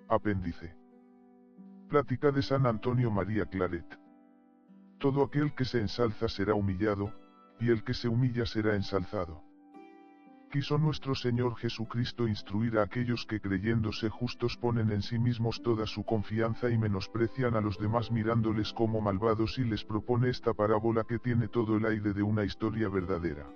Apéndice. Plática de San Antonio María Claret. Todo aquel que se ensalza será humillado, y el que se humilla será ensalzado. Quiso nuestro Señor Jesucristo instruir a aquellos que creyéndose justos ponen en sí mismos toda su confianza y menosprecian a los demás mirándoles como malvados, y les propone esta parábola que tiene todo el aire de una historia verdadera.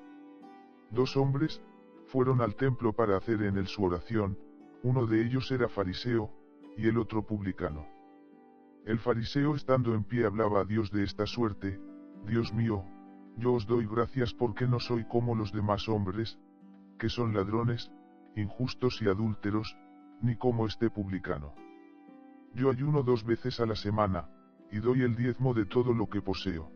Dos hombres fueron al templo para hacer en él su oración, uno de ellos era fariseo, y el otro publicano. El fariseo estando en pie hablaba a Dios de esta suerte: Dios mío, yo os doy gracias porque no soy como los demás hombres, que son ladrones, injustos y adúlteros, ni como este publicano. Yo ayuno 2 veces a la semana, y doy el diezmo de todo lo que poseo.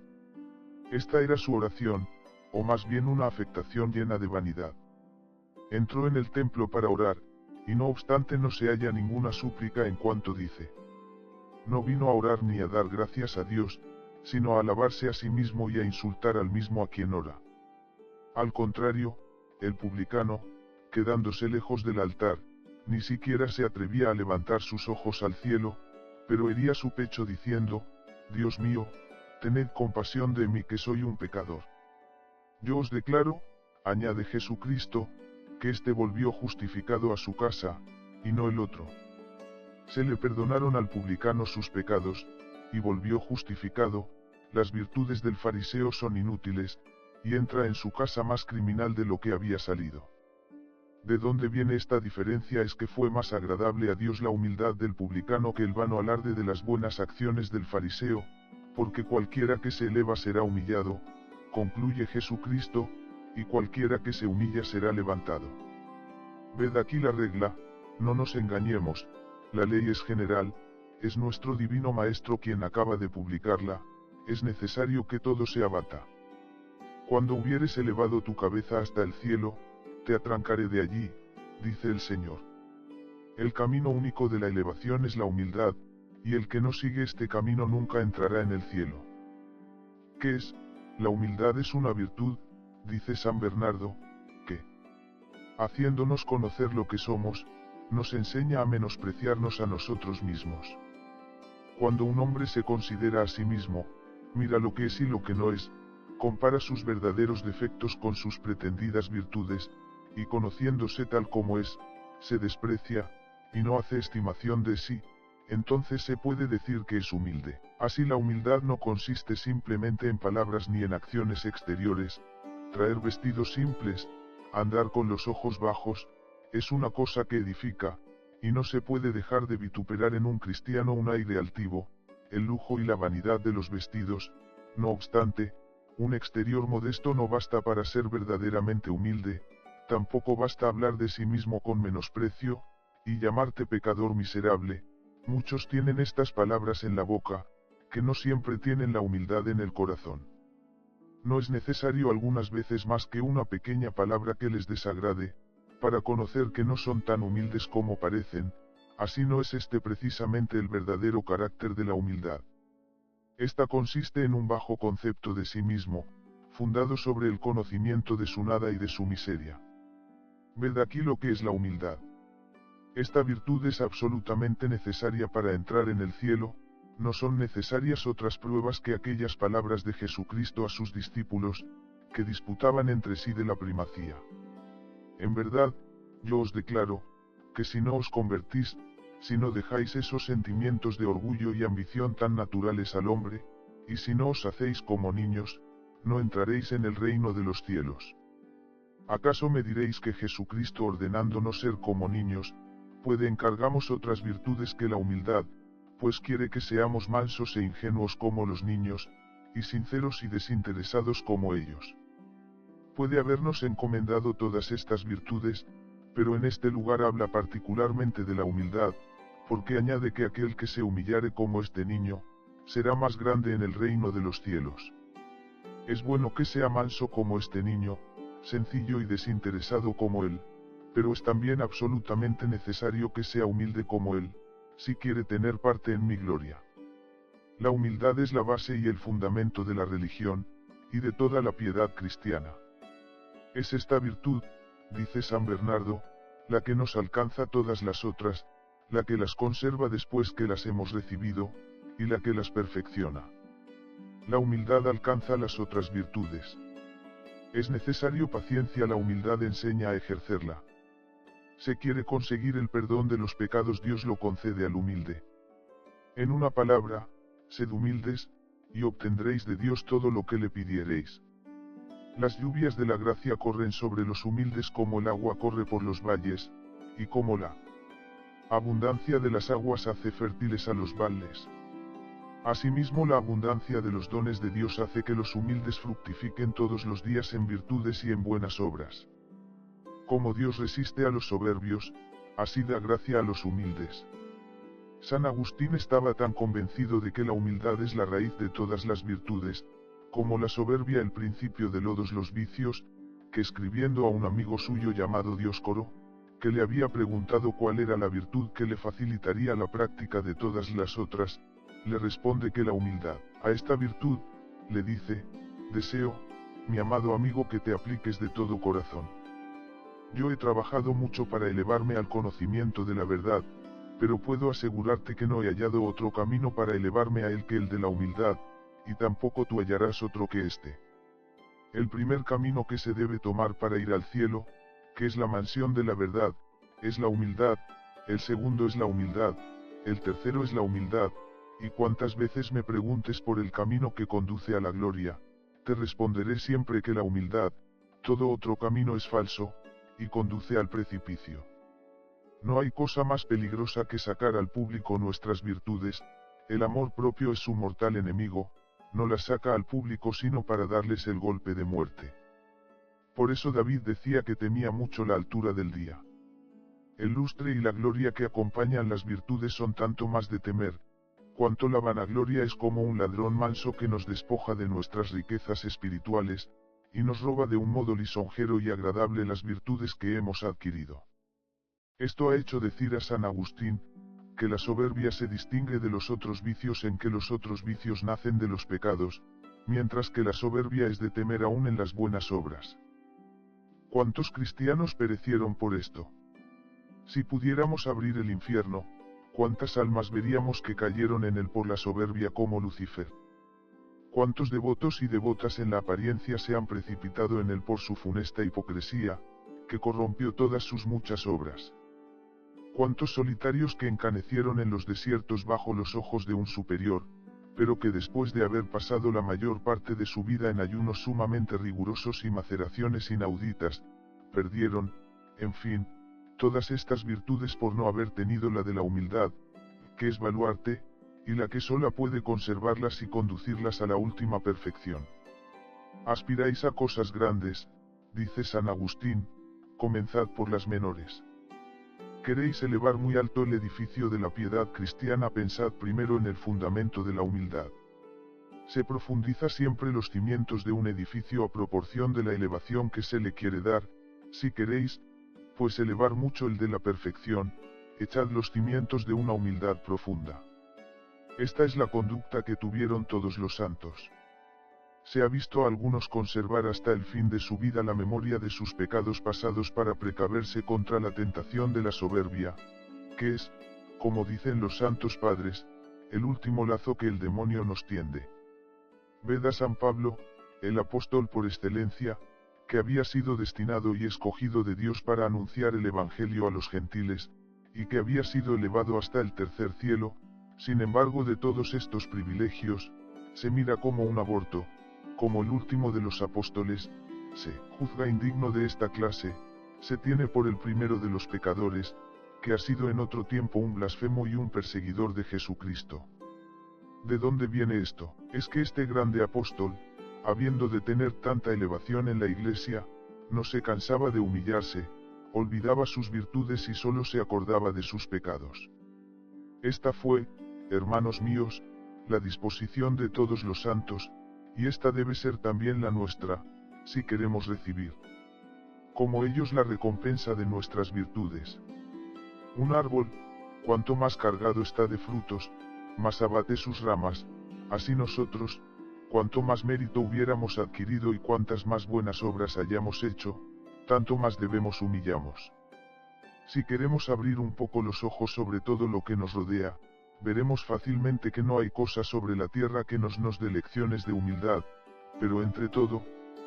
Esta era su oración, o más bien una afectación llena de vanidad. Entró en el templo para orar, y no obstante no se halla ninguna súplica en cuanto dice. No vino a orar ni a dar gracias a Dios, sino a alabarse a sí mismo y a insultar al mismo a quien ora. Al contrario, el publicano, quedándose lejos del altar, ni siquiera se atrevía a levantar sus ojos al cielo, pero hería su pecho diciendo: Dios mío, tened compasión de mí que soy un pecador. Yo os declaro, añade Jesucristo, que éste volvió justificado a su casa, y no el otro. Se le perdonaron al publicano sus pecados, y volvió justificado. Las virtudes del fariseo son inútiles, y entra en su casa más criminal de lo que había salido. De dónde viene esta diferencia es que fue más agradable a Dios la humildad del publicano que el vano alarde de las buenas acciones del fariseo, porque cualquiera que se eleva será humillado, concluye Jesucristo, y cualquiera que se humilla será levantado. Ved aquí la regla, no nos engañemos, la ley es general, es nuestro divino Maestro quien acaba de publicarla, es necesario que todo se abata. Cuando hubieres elevado tu cabeza hasta el cielo, te atrancaré de allí, dice el Señor. El camino único de la elevación es la humildad, y el que no sigue este camino nunca entrará en el cielo. ¿Qué es? La humildad es una virtud, dice San Bernardo, que, haciéndonos conocer lo que somos, nos enseña a menospreciarnos a nosotros mismos. Cuando un hombre se considera a sí mismo, mira lo que es y lo que no es, compara sus verdaderos defectos con sus pretendidas virtudes, y conociéndose tal como es, se desprecia, y no hace estimación de sí, entonces se puede decir que es humilde. Así la humildad no consiste simplemente en palabras ni en acciones exteriores, traer vestidos simples, andar con los ojos bajos, es una cosa que edifica, y no se puede dejar de vituperar en un cristiano un aire altivo, el lujo y la vanidad de los vestidos. No obstante, un exterior modesto no basta para ser verdaderamente humilde, tampoco basta hablar de sí mismo con menosprecio, y llamarte pecador miserable. Muchos tienen estas palabras en la boca, que no siempre tienen la humildad en el corazón. No es necesario algunas veces más que una pequeña palabra que les desagrade, para conocer que no son tan humildes como parecen. Así no es este precisamente el verdadero carácter de la humildad. Esta consiste en un bajo concepto de sí mismo, fundado sobre el conocimiento de su nada y de su miseria. Ved aquí lo que es la humildad. Esta virtud es absolutamente necesaria para entrar en el cielo, no son necesarias otras pruebas que aquellas palabras de Jesucristo a sus discípulos, que disputaban entre sí de la primacía. En verdad, yo os declaro, que si no os convertís, si no dejáis esos sentimientos de orgullo y ambición tan naturales al hombre, y si no os hacéis como niños, no entraréis en el reino de los cielos. ¿Acaso me diréis que Jesucristo ordenándonos ser como niños, puede encargamos otras virtudes que la humildad, pues quiere que seamos mansos e ingenuos como los niños, y sinceros y desinteresados como ellos. Puede habernos encomendado todas estas virtudes, pero en este lugar habla particularmente de la humildad, porque añade que aquel que se humillare como este niño, será más grande en el reino de los cielos. Es bueno que sea manso como este niño, sencillo y desinteresado como él, pero es también absolutamente necesario que sea humilde como él, si quiere tener parte en mi gloria. La humildad es la base y el fundamento de la religión, y de toda la piedad cristiana. Es esta virtud, dice San Bernardo, la que nos alcanza todas las otras, la que las conserva después que las hemos recibido, y la que las perfecciona. La humildad alcanza las otras virtudes. Es necesario paciencia, la humildad enseña a ejercerla. Se quiere conseguir el perdón de los pecados, Dios lo concede al humilde. En una palabra, sed humildes, y obtendréis de Dios todo lo que le pidiereis. Las lluvias de la gracia corren sobre los humildes como el agua corre por los valles, y como la abundancia de las aguas hace fértiles a los valles. Asimismo, la abundancia de los dones de Dios hace que los humildes fructifiquen todos los días en virtudes y en buenas obras. Como Dios resiste a los soberbios, así da gracia a los humildes. San Agustín estaba tan convencido de que la humildad es la raíz de todas las virtudes, como la soberbia el principio de todos los vicios, que escribiendo a un amigo suyo llamado Dioscoro, que le había preguntado cuál era la virtud que le facilitaría la práctica de todas las otras, le responde que la humildad. A esta virtud, le dice, deseo, mi amado amigo, que te apliques de todo corazón. Yo he trabajado mucho para elevarme al conocimiento de la verdad, pero puedo asegurarte que no he hallado otro camino para elevarme a él que el de la humildad, y tampoco tú hallarás otro que este. El primer camino que se debe tomar para ir al cielo, que es la mansión de la verdad, es la humildad, el segundo es la humildad, el tercero es la humildad, y cuantas veces me preguntes por el camino que conduce a la gloria, te responderé siempre que la humildad, todo otro camino es falso, y conduce al precipicio. No hay cosa más peligrosa que sacar al público nuestras virtudes, el amor propio es su mortal enemigo, no las saca al público sino para darles el golpe de muerte. Por eso David decía que temía mucho la altura del día. El lustre y la gloria que acompañan las virtudes son tanto más de temer, cuanto la vanagloria es como un ladrón manso que nos despoja de nuestras riquezas espirituales, y nos roba de un modo lisonjero y agradable las virtudes que hemos adquirido. Esto ha hecho decir a San Agustín, que la soberbia se distingue de los otros vicios en que los otros vicios nacen de los pecados, mientras que la soberbia es de temer aún en las buenas obras. ¿Cuántos cristianos perecieron por esto? Si pudiéramos abrir el infierno, ¿cuántas almas veríamos que cayeron en él por la soberbia como Lucifer? ¿Cuántos devotos y devotas en la apariencia se han precipitado en él por su funesta hipocresía, que corrompió todas sus muchas obras? ¿Cuántos solitarios que encanecieron en los desiertos bajo los ojos de un superior, pero que después de haber pasado la mayor parte de su vida en ayunos sumamente rigurosos y maceraciones inauditas, perdieron, en fin, todas estas virtudes por no haber tenido la de la humildad, que es baluarte, y la que sola puede conservarlas y conducirlas a la última perfección? Aspiráis a cosas grandes, dice San Agustín, comenzad por las menores. Queréis elevar muy alto el edificio de la piedad cristiana, pensad primero en el fundamento de la humildad. Se profundiza siempre los cimientos de un edificio a proporción de la elevación que se le quiere dar, si queréis, pues elevar mucho el de la perfección, echad los cimientos de una humildad profunda. Esta es la conducta que tuvieron todos los santos. Se ha visto a algunos conservar hasta el fin de su vida la memoria de sus pecados pasados para precaverse contra la tentación de la soberbia, que es, como dicen los santos padres, el último lazo que el demonio nos tiende. Ved a San Pablo, el apóstol por excelencia, que había sido destinado y escogido de Dios para anunciar el Evangelio a los gentiles, y que había sido elevado hasta el tercer cielo. Sin embargo, de todos estos privilegios, se mira como un aborto, como el último de los apóstoles, se juzga indigno de esta clase, se tiene por el primero de los pecadores, que ha sido en otro tiempo un blasfemo y un perseguidor de Jesucristo. ¿De dónde viene esto? Es que este grande apóstol, habiendo de tener tanta elevación en la iglesia, no se cansaba de humillarse, olvidaba sus virtudes y solo se acordaba de sus pecados. Esta fue, hermanos míos, la disposición de todos los santos, y esta debe ser también la nuestra, si queremos recibir, como ellos, la recompensa de nuestras virtudes. Un árbol, cuanto más cargado está de frutos, más abate sus ramas, así nosotros, cuanto más mérito hubiéramos adquirido y cuantas más buenas obras hayamos hecho, tanto más debemos humillarnos. Si queremos abrir un poco los ojos sobre todo lo que nos rodea, veremos fácilmente que no hay cosa sobre la tierra que nos dé lecciones de humildad, pero entre todo,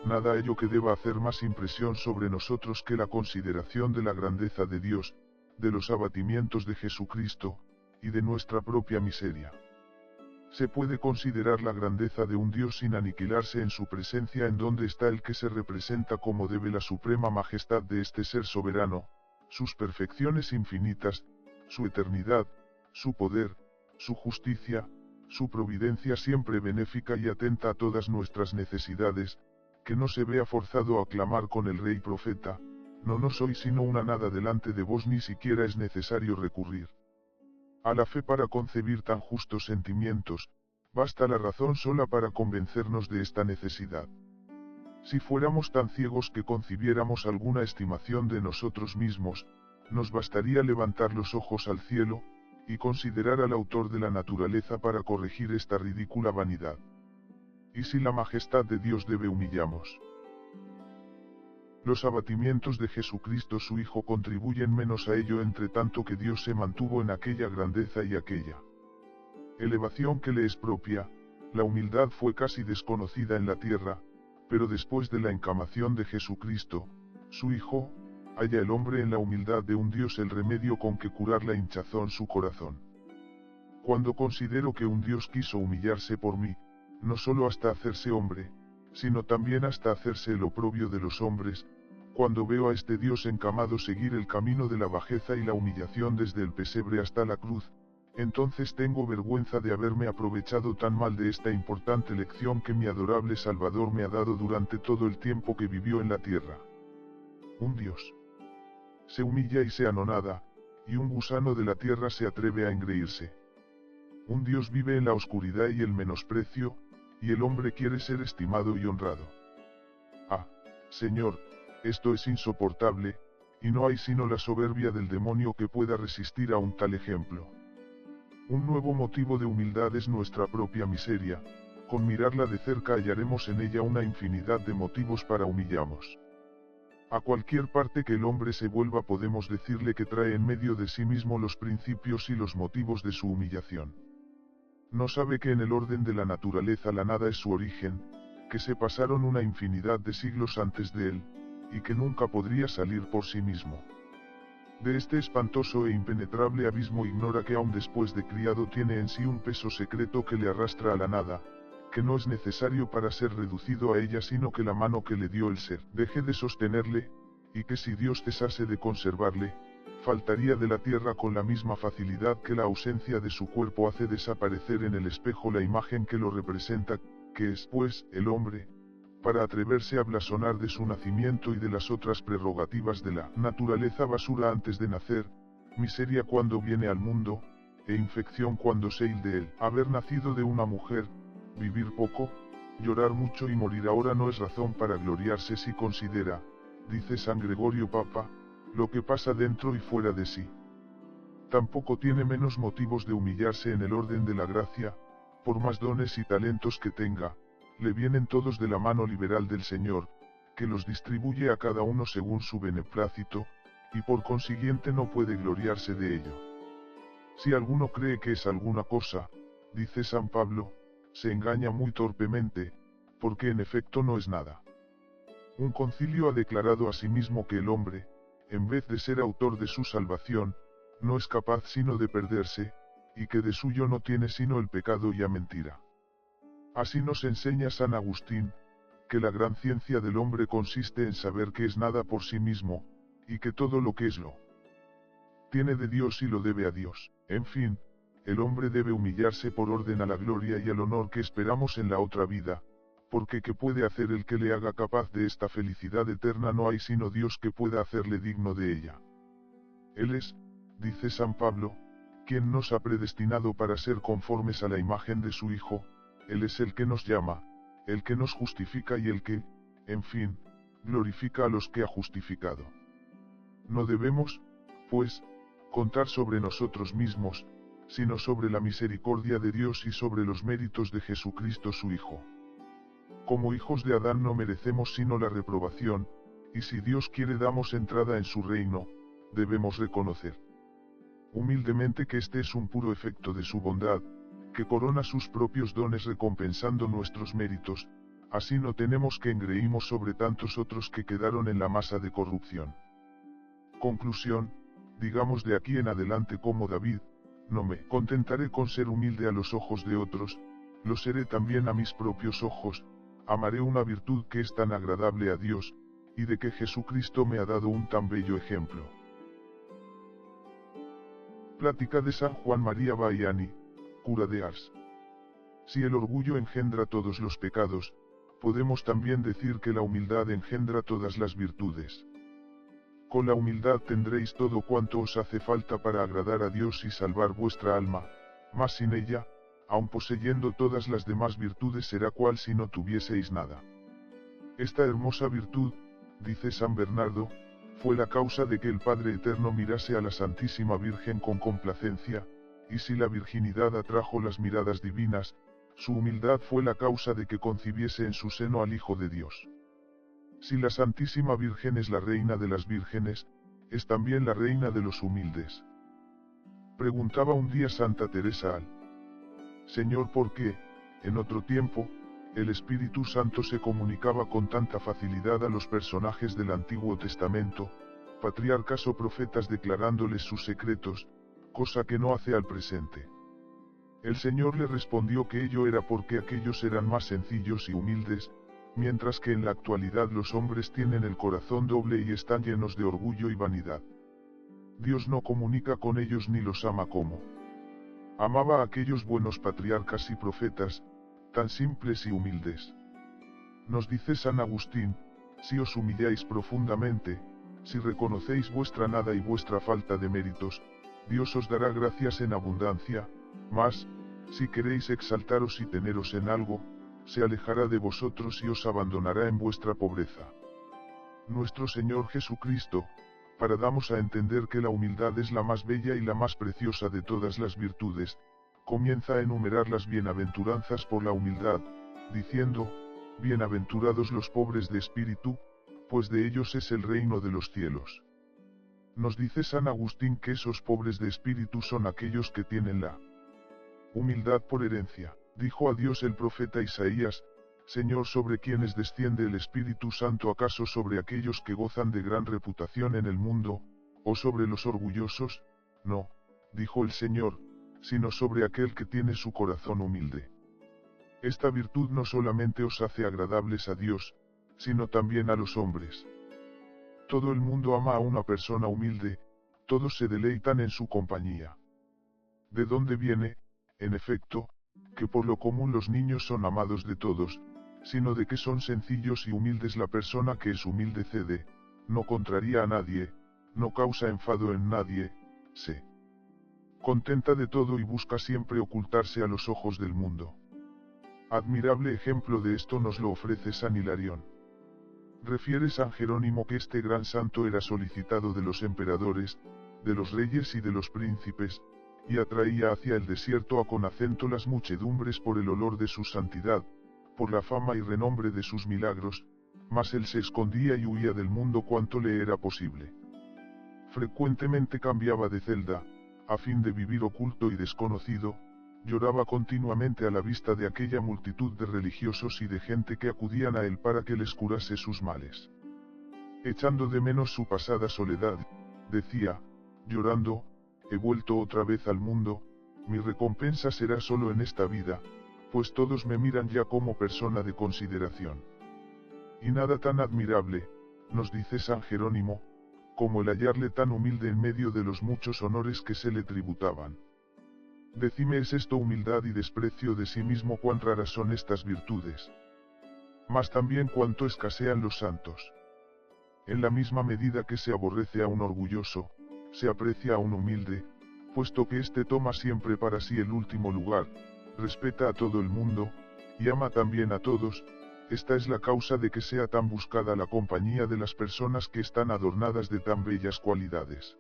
nada hay que deba hacer más impresión sobre nosotros que la consideración de la grandeza de Dios, de los abatimientos de Jesucristo, y de nuestra propia miseria. Se puede considerar la grandeza de un Dios sin aniquilarse en su presencia, en donde está el que se representa como debe la suprema majestad de este ser soberano, sus perfecciones infinitas, su eternidad, su poder, su justicia, su providencia siempre benéfica y atenta a todas nuestras necesidades, que no se vea forzado a clamar con el rey profeta: no soy sino una nada delante de vos, ni siquiera es necesario recurrir a la fe para concebir tan justos sentimientos, basta la razón sola para convencernos de esta necesidad. Si fuéramos tan ciegos que concibiéramos alguna estimación de nosotros mismos, nos bastaría levantar los ojos al cielo, y considerar al autor de la naturaleza para corregir esta ridícula vanidad. Y si la majestad de Dios debe humillamos, los abatimientos de Jesucristo su Hijo contribuyen menos a ello, entre tanto que Dios se mantuvo en aquella grandeza y aquella elevación que le es propia. La humildad fue casi desconocida en la tierra, pero después de la encarnación de Jesucristo, su Hijo, halla el hombre en la humildad de un Dios el remedio con que curar la hinchazón su corazón. Cuando considero que un Dios quiso humillarse por mí, no solo hasta hacerse hombre, sino también hasta hacerse el oprobio de los hombres, cuando veo a este Dios encamado seguir el camino de la bajeza y la humillación desde el pesebre hasta la cruz, entonces tengo vergüenza de haberme aprovechado tan mal de esta importante lección que mi adorable Salvador me ha dado durante todo el tiempo que vivió en la tierra. Un Dios se humilla y se anonada, y un gusano de la tierra se atreve a engreírse. Un Dios vive en la oscuridad y el menosprecio, y el hombre quiere ser estimado y honrado. Ah, Señor, esto es insoportable, y no hay sino la soberbia del demonio que pueda resistir a un tal ejemplo. Un nuevo motivo de humildad es nuestra propia miseria. Con mirarla de cerca hallaremos en ella una infinidad de motivos para humillarnos. A cualquier parte que el hombre se vuelva podemos decirle que trae en medio de sí mismo los principios y los motivos de su humillación. No sabe que en el orden de la naturaleza la nada es su origen, que se pasaron una infinidad de siglos antes de él, y que nunca podría salir por sí mismo de este espantoso e impenetrable abismo. Ignora que aún después de criado tiene en sí un peso secreto que le arrastra a la nada, que no es necesario para ser reducido a ella sino que la mano que le dio el ser deje de sostenerle, y que si Dios cesase de conservarle, faltaría de la tierra con la misma facilidad que la ausencia de su cuerpo hace desaparecer en el espejo la imagen que lo representa, que es, pues, el hombre, para atreverse a blasonar de su nacimiento y de las otras prerrogativas de la naturaleza: basura antes de nacer, miseria cuando viene al mundo, e infección cuando se il de él. Haber nacido de una mujer, vivir poco, llorar mucho y morir ahora no es razón para gloriarse si considera, dice San Gregorio Papa, lo que pasa dentro y fuera de sí. Tampoco tiene menos motivos de humillarse en el orden de la gracia, por más dones y talentos que tenga, le vienen todos de la mano liberal del Señor, que los distribuye a cada uno según su beneplácito, y por consiguiente no puede gloriarse de ello. Si alguno cree que es alguna cosa, dice San Pablo, se engaña muy torpemente, porque en efecto no es nada. Un concilio ha declarado asimismo que el hombre, en vez de ser autor de su salvación, no es capaz sino de perderse, y que de suyo no tiene sino el pecado y la mentira. Así nos enseña San Agustín, que la gran ciencia del hombre consiste en saber que es nada por sí mismo, y que todo lo que es lo tiene de Dios y lo debe a Dios. En fin, el hombre debe humillarse por orden a la gloria y al honor que esperamos en la otra vida, porque ¿qué puede hacer el que le haga capaz de esta felicidad eterna? No hay sino Dios que pueda hacerle digno de ella. Él es, dice San Pablo, quien nos ha predestinado para ser conformes a la imagen de su Hijo. Él es el que nos llama, el que nos justifica y el que, en fin, glorifica a los que ha justificado. No debemos, pues, contar sobre nosotros mismos, sino sobre la misericordia de Dios y sobre los méritos de Jesucristo su Hijo. Como hijos de Adán no merecemos sino la reprobación, y si Dios quiere damos entrada en su reino, debemos reconocer humildemente que este es un puro efecto de su bondad, que corona sus propios dones recompensando nuestros méritos, así no tenemos que engreímos sobre tantos otros que quedaron en la masa de corrupción. Conclusión, digamos de aquí en adelante como David, no me contentaré con ser humilde a los ojos de otros, lo seré también a mis propios ojos, amaré una virtud que es tan agradable a Dios, y de que Jesucristo me ha dado un tan bello ejemplo. Plática de San Juan María Vianney, cura de Ars. Si el orgullo engendra todos los pecados, podemos también decir que la humildad engendra todas las virtudes. Con la humildad tendréis todo cuanto os hace falta para agradar a Dios y salvar vuestra alma, mas sin ella, aun poseyendo todas las demás virtudes será cual si no tuvieseis nada. Esta hermosa virtud, dice San Bernardo, fue la causa de que el Padre Eterno mirase a la Santísima Virgen con complacencia, y si la virginidad atrajo las miradas divinas, su humildad fue la causa de que concibiese en su seno al Hijo de Dios. Si la Santísima Virgen es la reina de las vírgenes, es también la reina de los humildes. Preguntaba un día Santa Teresa al Señor por qué, en otro tiempo, el Espíritu Santo se comunicaba con tanta facilidad a los personajes del Antiguo Testamento, patriarcas o profetas declarándoles sus secretos, cosa que no hace al presente. El Señor le respondió que ello era porque aquellos eran más sencillos y humildes, mientras que en la actualidad los hombres tienen el corazón doble y están llenos de orgullo y vanidad. Dios no comunica con ellos ni los ama como amaba a aquellos buenos patriarcas y profetas, tan simples y humildes. Nos dice San Agustín, si os humilláis profundamente, si reconocéis vuestra nada y vuestra falta de méritos, Dios os dará gracias en abundancia, mas, si queréis exaltaros y teneros en algo, se alejará de vosotros y os abandonará en vuestra pobreza. Nuestro Señor Jesucristo, para darnos a entender que la humildad es la más bella y la más preciosa de todas las virtudes, comienza a enumerar las bienaventuranzas por la humildad, diciendo, bienaventurados los pobres de espíritu, pues de ellos es el reino de los cielos. Nos dice San Agustín que esos pobres de espíritu son aquellos que tienen la humildad por herencia. Dijo a Dios el profeta Isaías, Señor, ¿sobre quienes desciende el Espíritu Santo? ¿Acaso sobre aquellos que gozan de gran reputación en el mundo, o sobre los orgullosos? No, dijo el Señor, sino sobre aquel que tiene su corazón humilde. Esta virtud no solamente os hace agradables a Dios, sino también a los hombres. Todo el mundo ama a una persona humilde, todos se deleitan en su compañía. ¿De dónde viene, en efecto, que por lo común los niños son amados de todos, sino de que son sencillos y humildes? La persona que es humilde cede, no contraría a nadie, no causa enfado en nadie, se contenta de todo y busca siempre ocultarse a los ojos del mundo. Admirable ejemplo de esto nos lo ofrece San Hilarión. Refiere San Jerónimo que este gran santo era solicitado de los emperadores, de los reyes y de los príncipes, y atraía hacia el desierto a con acento las muchedumbres por el olor de su santidad, por la fama y renombre de sus milagros, mas él se escondía y huía del mundo cuanto le era posible. Frecuentemente cambiaba de celda, a fin de vivir oculto y desconocido, lloraba continuamente a la vista de aquella multitud de religiosos y de gente que acudían a él para que les curase sus males. Echando de menos su pasada soledad, decía, llorando, he vuelto otra vez al mundo, mi recompensa será solo en esta vida, pues todos me miran ya como persona de consideración. Y nada tan admirable, nos dice San Jerónimo, como el hallarle tan humilde en medio de los muchos honores que se le tributaban. Decime, ¿es esto humildad y desprecio de sí mismo? Cuán raras son estas virtudes. Mas también cuánto escasean los santos. En la misma medida que se aborrece a un orgulloso, se aprecia a un humilde, puesto que éste toma siempre para sí el último lugar, respeta a todo el mundo, y ama también a todos. Esta es la causa de que sea tan buscada la compañía de las personas que están adornadas de tan bellas cualidades.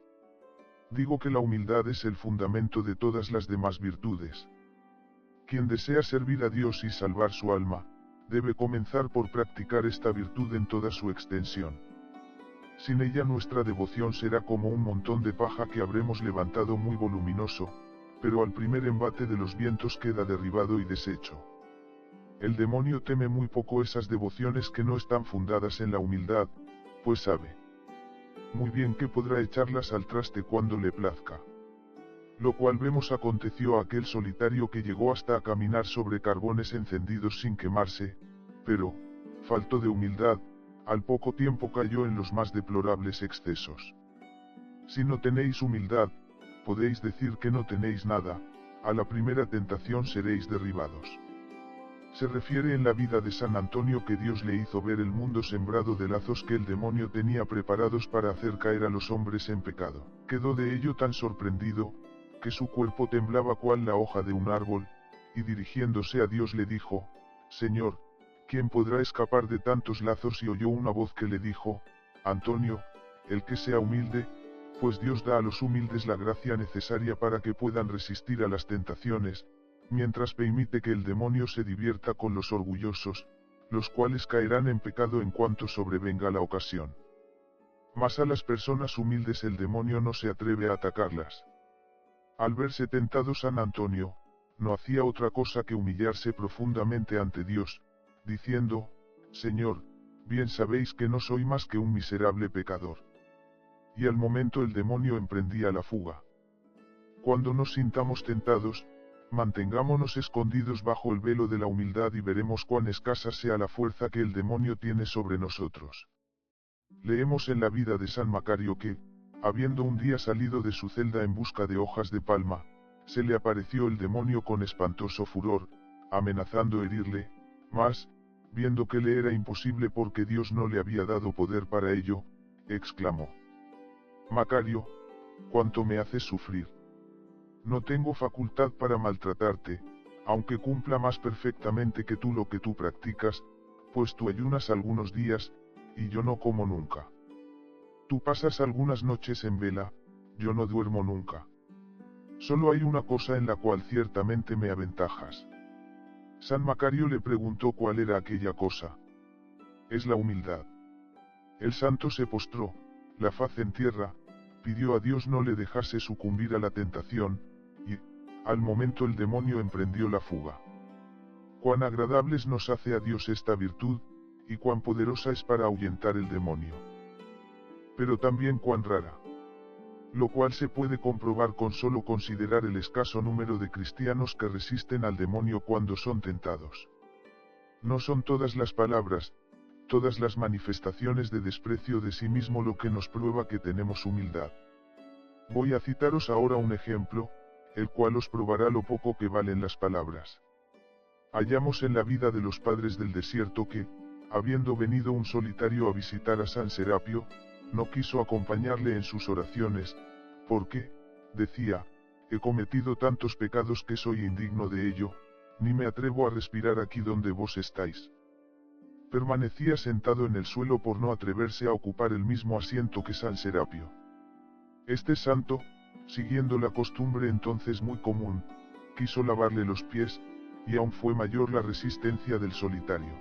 Digo que la humildad es el fundamento de todas las demás virtudes. Quien desea servir a Dios y salvar su alma, debe comenzar por practicar esta virtud en toda su extensión. Sin ella nuestra devoción será como un montón de paja que habremos levantado muy voluminoso, pero al primer embate de los vientos queda derribado y deshecho. El demonio teme muy poco esas devociones que no están fundadas en la humildad, pues sabe muy bien que podrá echarlas al traste cuando le plazca. Lo cual vemos aconteció a aquel solitario que llegó hasta a caminar sobre carbones encendidos sin quemarse, pero, falto de humildad, al poco tiempo cayó en los más deplorables excesos. Si no tenéis humildad, podéis decir que no tenéis nada, a la primera tentación seréis derribados. Se refiere en la vida de San Antonio que Dios le hizo ver el mundo sembrado de lazos que el demonio tenía preparados para hacer caer a los hombres en pecado. Quedó de ello tan sorprendido, que su cuerpo temblaba cual la hoja de un árbol, y dirigiéndose a Dios le dijo: Señor, ¿quién podrá escapar de tantos lazos? Y oyó una voz que le dijo: Antonio, el que sea humilde, pues Dios da a los humildes la gracia necesaria para que puedan resistir a las tentaciones, mientras permite que el demonio se divierta con los orgullosos, los cuales caerán en pecado en cuanto sobrevenga la ocasión. Mas a las personas humildes el demonio no se atreve a atacarlas. Al verse tentado San Antonio, no hacía otra cosa que humillarse profundamente ante Dios, diciendo: Señor, bien sabéis que no soy más que un miserable pecador. Y al momento el demonio emprendía la fuga. Cuando nos sintamos tentados, mantengámonos escondidos bajo el velo de la humildad y veremos cuán escasa sea la fuerza que el demonio tiene sobre nosotros. Leemos en la vida de San Macario que, habiendo un día salido de su celda en busca de hojas de palma, se le apareció el demonio con espantoso furor, amenazando herirle, mas, viendo que le era imposible porque Dios no le había dado poder para ello, exclamó: Macario, cuánto me haces sufrir. No tengo facultad para maltratarte, aunque cumpla más perfectamente que tú lo que tú practicas, pues tú ayunas algunos días, y yo no como nunca. Tú pasas algunas noches en vela, yo no duermo nunca. Solo hay una cosa en la cual ciertamente me aventajas. San Macario le preguntó cuál era aquella cosa. Es la humildad. El santo se postró, la faz en tierra, pidió a Dios no le dejase sucumbir a la tentación, y, al momento el demonio emprendió la fuga. Cuán agradables nos hace a Dios esta virtud, y cuán poderosa es para ahuyentar el demonio. Pero también cuán rara. Lo cual se puede comprobar con solo considerar el escaso número de cristianos que resisten al demonio cuando son tentados. No son todas las palabras, todas las manifestaciones de desprecio de sí mismo lo que nos prueba que tenemos humildad. Voy a citaros ahora un ejemplo, el cual os probará lo poco que valen las palabras. Hallamos en la vida de los padres del desierto que, habiendo venido un solitario a visitar a San Serapio, no quiso acompañarle en sus oraciones, porque, decía, he cometido tantos pecados que soy indigno de ello, ni me atrevo a respirar aquí donde vos estáis. Permanecía sentado en el suelo por no atreverse a ocupar el mismo asiento que San Serapio. Este santo, siguiendo la costumbre entonces muy común, quiso lavarle los pies, y aún fue mayor la resistencia del solitario.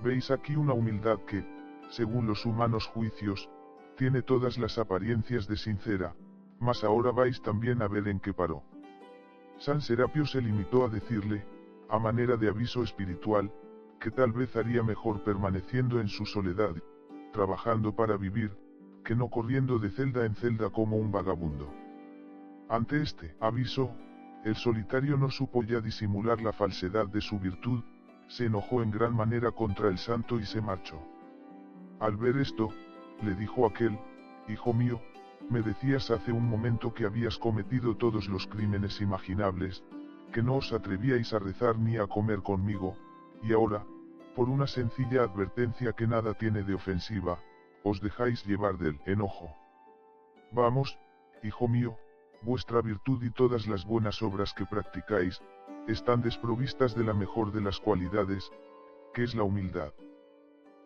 Veis aquí una humildad que, según los humanos juicios, tiene todas las apariencias de sincera, mas ahora vais también a ver en qué paró. San Serapio se limitó a decirle, a manera de aviso espiritual, que tal vez haría mejor permaneciendo en su soledad, trabajando para vivir, que no corriendo de celda en celda como un vagabundo. Ante este aviso, el solitario no supo ya disimular la falsedad de su virtud, se enojó en gran manera contra el santo y se marchó. Al ver esto, le dijo aquel, Hijo mío, me decías hace un momento que habías cometido todos los crímenes imaginables, que no os atrevíais a rezar ni a comer conmigo, y ahora, por una sencilla advertencia que nada tiene de ofensiva, os dejáis llevar del enojo. Vamos, hijo mío, vuestra virtud y todas las buenas obras que practicáis, están desprovistas de la mejor de las cualidades, que es la humildad.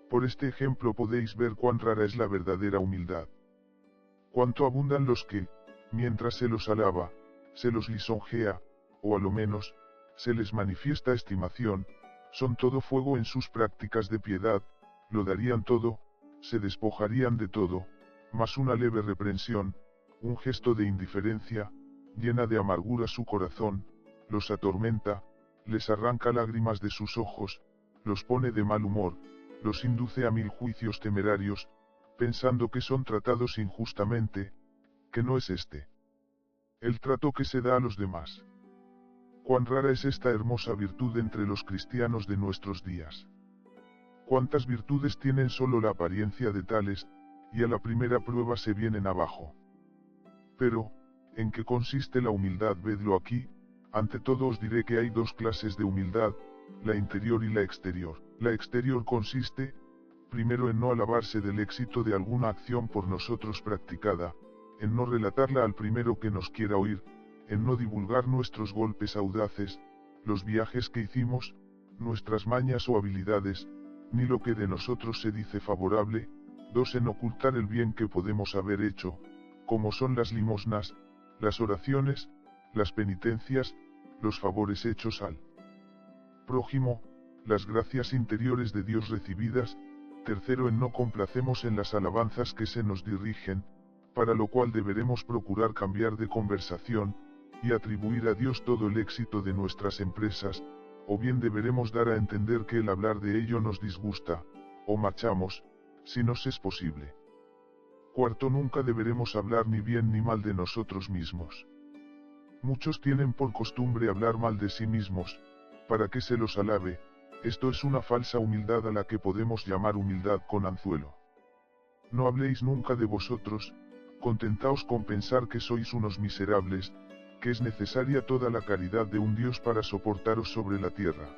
Por este ejemplo podéis ver cuán rara es la verdadera humildad. Cuánto abundan los que, mientras se los alaba, se los lisonjea, o a lo menos, se les manifiesta estimación, son todo fuego en sus prácticas de piedad, lo darían todo, se despojarían de todo, mas una leve reprensión, un gesto de indiferencia, llena de amargura su corazón, los atormenta, les arranca lágrimas de sus ojos, los pone de mal humor, los induce a mil juicios temerarios, pensando que son tratados injustamente, que no es este el trato que se da a los demás. Cuán rara es esta hermosa virtud entre los cristianos de nuestros días. Cuántas virtudes tienen solo la apariencia de tales, y a la primera prueba se vienen abajo. Pero, ¿en qué consiste la humildad? Vedlo aquí. Ante todo os diré que hay dos clases de humildad, la interior y la exterior. La exterior consiste, primero, en no alabarse del éxito de alguna acción por nosotros practicada, en no relatarla al primero que nos quiera oír, en no divulgar nuestros golpes audaces, los viajes que hicimos, nuestras mañas o habilidades, ni lo que de nosotros se dice favorable. Dos, en ocultar el bien que podemos haber hecho, como son las limosnas, las oraciones, las penitencias, los favores hechos al prójimo, las gracias interiores de Dios recibidas. Tercero, en no complacemos en las alabanzas que se nos dirigen, para lo cual deberemos procurar cambiar de conversación, y atribuir a Dios todo el éxito de nuestras empresas, o bien deberemos dar a entender que el hablar de ello nos disgusta, o marchamos, si nos es posible. Cuarto, nunca deberemos hablar ni bien ni mal de nosotros mismos. Muchos tienen por costumbre hablar mal de sí mismos, para que se los alabe. Esto es una falsa humildad a la que podemos llamar humildad con anzuelo. No habléis nunca de vosotros, contentaos con pensar que sois unos miserables, que es necesaria toda la caridad de un Dios para soportaros sobre la tierra.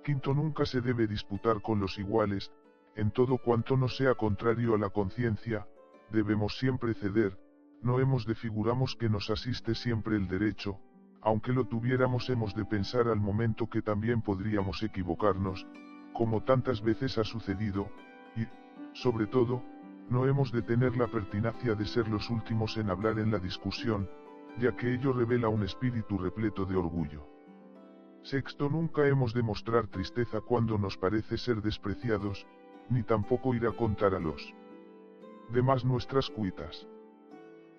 Quinto, nunca se debe disputar con los iguales, en todo cuanto no sea contrario a la conciencia, debemos siempre ceder, no hemos de figuramos que nos asiste siempre el derecho, aunque lo tuviéramos hemos de pensar al momento que también podríamos equivocarnos, como tantas veces ha sucedido, y, sobre todo, no hemos de tener la pertinacia de ser los últimos en hablar en la discusión, ya que ello revela un espíritu repleto de orgullo. Sexto, nunca hemos de mostrar tristeza cuando nos parece ser despreciados, ni tampoco ir a contar a los demás nuestras cuitas.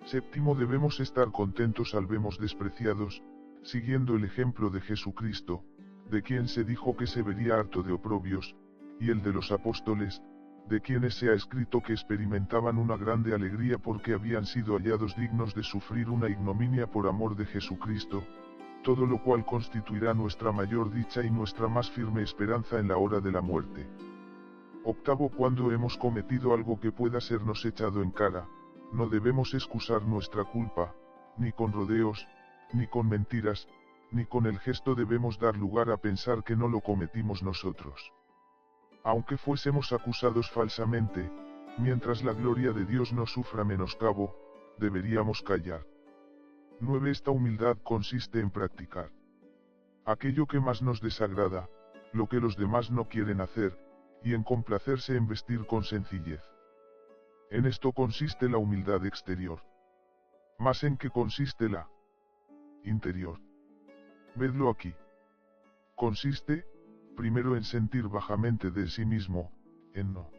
Séptimo, debemos estar contentos al vernos despreciados, siguiendo el ejemplo de Jesucristo, de quien se dijo que se vería harto de oprobios, y el de los apóstoles, de quienes se ha escrito que experimentaban una grande alegría porque habían sido hallados dignos de sufrir una ignominia por amor de Jesucristo, todo lo cual constituirá nuestra mayor dicha y nuestra más firme esperanza en la hora de la muerte. Octavo, cuando hemos cometido algo que pueda sernos echado en cara, no debemos excusar nuestra culpa, ni con rodeos, ni con mentiras, ni con el gesto debemos dar lugar a pensar que no lo cometimos nosotros. Aunque fuésemos acusados falsamente, mientras la gloria de Dios no sufra menoscabo, deberíamos callar. 9. Esta humildad consiste en practicar aquello que más nos desagrada, lo que los demás no quieren hacer, y en complacerse en vestir con sencillez. En esto consiste la humildad exterior. ¿Mas en qué consiste la interior? Vedlo aquí. Consiste, primero, en sentir bajamente de sí mismo, en no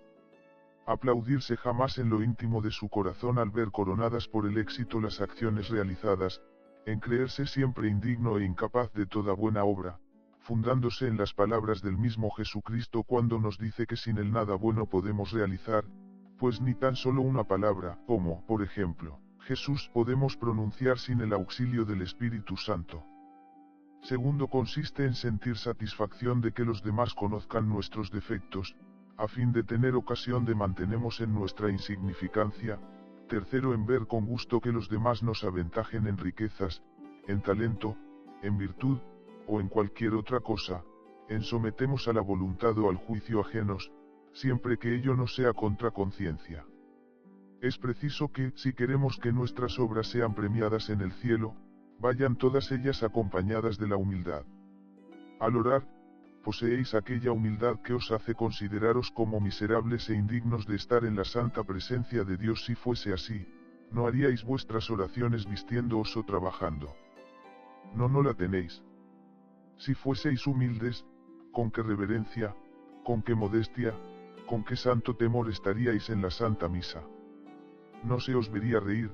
aplaudirse jamás en lo íntimo de su corazón al ver coronadas por el éxito las acciones realizadas, en creerse siempre indigno e incapaz de toda buena obra, fundándose en las palabras del mismo Jesucristo cuando nos dice que sin él nada bueno podemos realizar, pues ni tan solo una palabra, como, por ejemplo, Jesús, podemos pronunciar sin el auxilio del Espíritu Santo. Segundo, consiste en sentir satisfacción de que los demás conozcan nuestros defectos, a fin de tener ocasión de mantenernos en nuestra insignificancia, tercero en ver con gusto que los demás nos aventajen en riquezas, en talento, en virtud, o en cualquier otra cosa, en sometemos a la voluntad o al juicio ajenos, siempre que ello no sea contra conciencia. Es preciso que, si queremos que nuestras obras sean premiadas en el cielo, vayan todas ellas acompañadas de la humildad. Al orar, poseéis aquella humildad que os hace consideraros como miserables e indignos de estar en la santa presencia de Dios. Si fuese así, no haríais vuestras oraciones vistiéndoos o trabajando. No la tenéis. Si fueseis humildes, con qué reverencia, con qué modestia, con qué santo temor estaríais en la Santa Misa. No se os vería reír,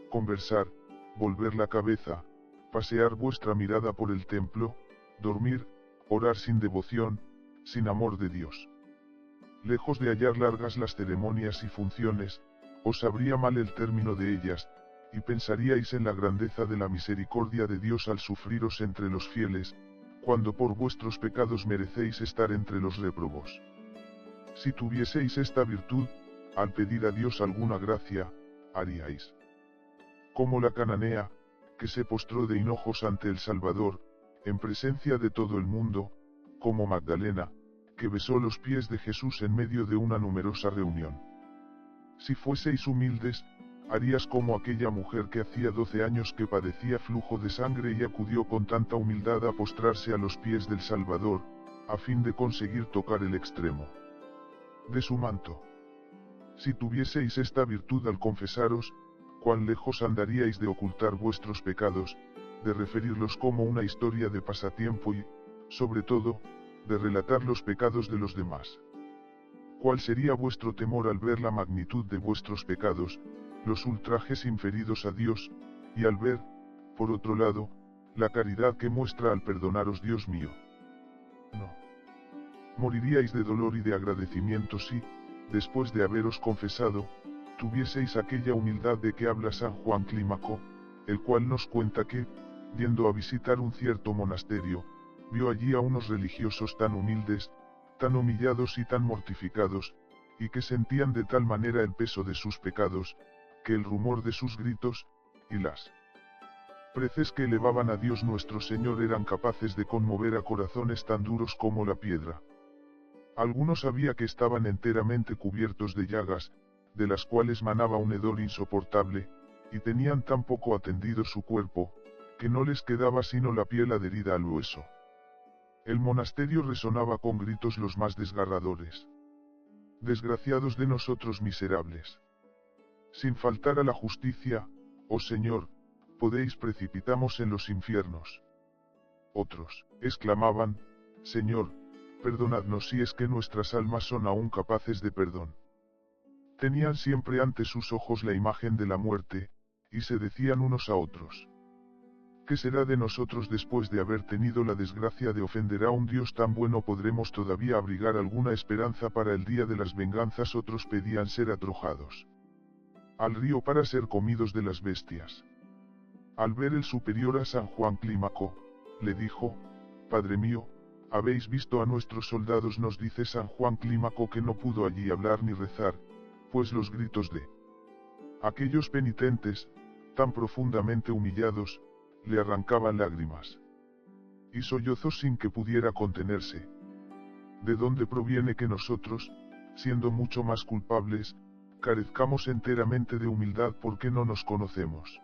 conversar, volver la cabeza, pasear vuestra mirada por el templo, dormir, orar sin devoción, sin amor de Dios. Lejos de hallar largas las ceremonias y funciones, os sabría mal el término de ellas, y pensaríais en la grandeza de la misericordia de Dios al sufriros entre los fieles, cuando por vuestros pecados merecéis estar entre los réprobos. Si tuvieseis esta virtud, al pedir a Dios alguna gracia, haríais como la cananea, que se postró de hinojos ante el Salvador, en presencia de todo el mundo, como Magdalena, que besó los pies de Jesús en medio de una numerosa reunión. Si fueseis humildes, harías como aquella mujer que hacía 12 años que padecía flujo de sangre y acudió con tanta humildad a postrarse a los pies del Salvador, a fin de conseguir tocar el extremo de su manto. Si tuvieseis esta virtud al confesaros, cuán lejos andaríais de ocultar vuestros pecados, de referirlos como una historia de pasatiempo y, sobre todo, de relatar los pecados de los demás. ¿Cuál sería vuestro temor al ver la magnitud de vuestros pecados, los ultrajes inferidos a Dios, y al ver, por otro lado, la caridad que muestra al perdonaros Dios mío? No. Moriríais de dolor y de agradecimiento si, después de haberos confesado, tuvieseis aquella humildad de que habla San Juan Clímaco, el cual nos cuenta que, yendo a visitar un cierto monasterio, vio allí a unos religiosos tan humildes, tan humillados y tan mortificados, y que sentían de tal manera el peso de sus pecados, que el rumor de sus gritos, y las preces que elevaban a Dios nuestro Señor eran capaces de conmover a corazones tan duros como la piedra. Algunos sabía que estaban enteramente cubiertos de llagas, de las cuales manaba un hedor insoportable, y tenían tan poco atendido su cuerpo, que no les quedaba sino la piel adherida al hueso. El monasterio resonaba con gritos los más desgarradores. Desgraciados de nosotros miserables. Sin faltar a la justicia, oh Señor, podéis precipitamos en los infiernos. Otros, exclamaban, Señor, perdonadnos si es que nuestras almas son aún capaces de perdón. Tenían siempre ante sus ojos la imagen de la muerte, y se decían unos a otros: ¿qué será de nosotros después de haber tenido la desgracia de ofender a un Dios tan bueno? ¿Podremos todavía abrigar alguna esperanza para el día de las venganzas? Otros pedían ser arrojados al río para ser comidos de las bestias. Al ver el superior a San Juan Clímaco, le dijo: Padre mío, habéis visto a nuestros soldados. Nos dice San Juan Clímaco que no pudo allí hablar ni rezar, pues los gritos de aquellos penitentes, tan profundamente humillados, le arrancaban lágrimas y sollozos sin que pudiera contenerse. ¿De dónde proviene que nosotros, siendo mucho más culpables, carezcamos enteramente de humildad porque no nos conocemos?